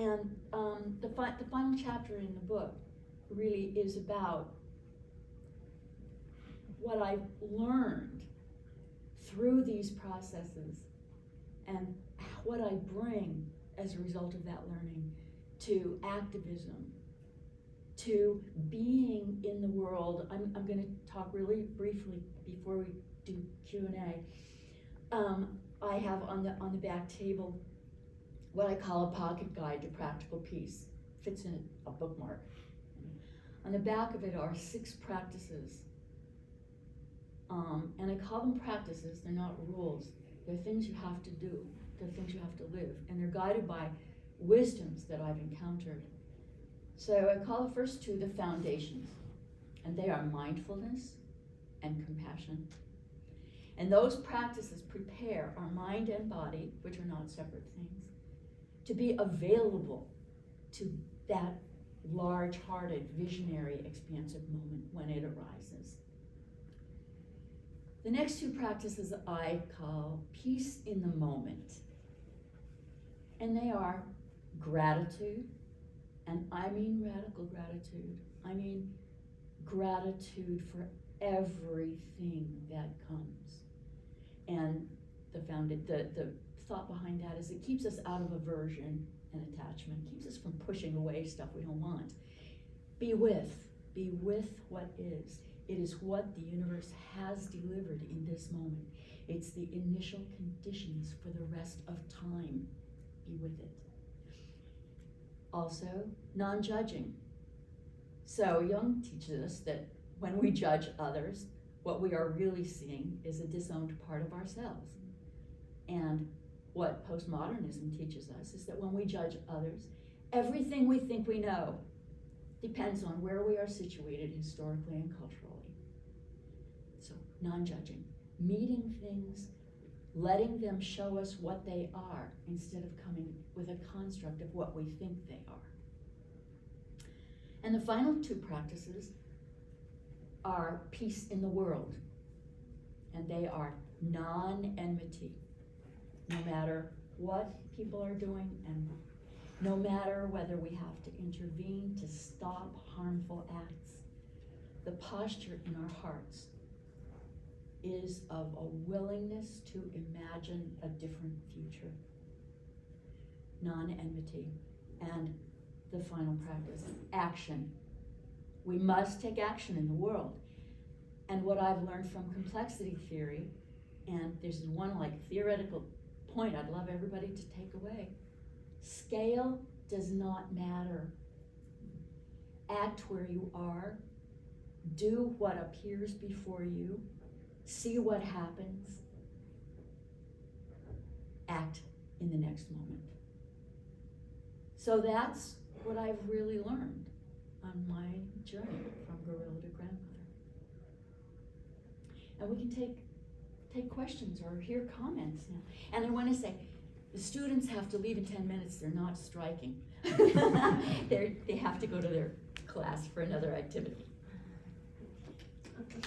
And the final chapter in the book really is about what I've learned through these processes and what I bring as a result of that learning to activism, to being in the world. I'm going to talk really briefly before we do Q&A. I have on the back table what I call a pocket guide to practical peace. Fits in a bookmark. On the back of it are 6 practices. And I call them practices, they're not rules. They're things you have to do, they're things you have to live. And they're guided by wisdoms that I've encountered. So I call the first 2 the foundations. And they are mindfulness and compassion. And those practices prepare our mind and body, which are not separate things, to be available to that large-hearted, visionary, expansive moment when it arises. The next 2 practices I call peace in the moment. And they are gratitude, and I mean radical gratitude. I mean gratitude for everything that comes. And the thought behind that is it keeps us out of aversion and attachment, keeps us from pushing away stuff we don't want. Be with what is. It is what the universe has delivered in this moment. It's the initial conditions for the rest of time. Be with it. Also, non-judging. So Jung teaches us that when we judge others, what we are really seeing is a disowned part of ourselves. And what postmodernism teaches us is that when we judge others, everything we think we know depends on where we are situated historically and culturally. So, non-judging, meeting things, letting them show us what they are instead of coming with a construct of what we think they are. And the final 2 practices are peace in the world, and they are non-enmity. No matter what people are doing, and no matter whether we have to intervene to stop harmful acts, the posture in our hearts is of a willingness to imagine a different future. Non-enmity. And the final practice, action. We must take action in the world. And what I've learned from complexity theory, and there's one theoretical point I'd love everybody to take away. Scale does not matter. Act where you are. Do what appears before you. See what happens. Act in the next moment. So that's what I've really learned on my journey from gorilla to grandmother. And we can take questions or hear comments now. And I want to say, the students have to leave in 10 minutes. They're not striking. They have to go to their class for another activity. Okay.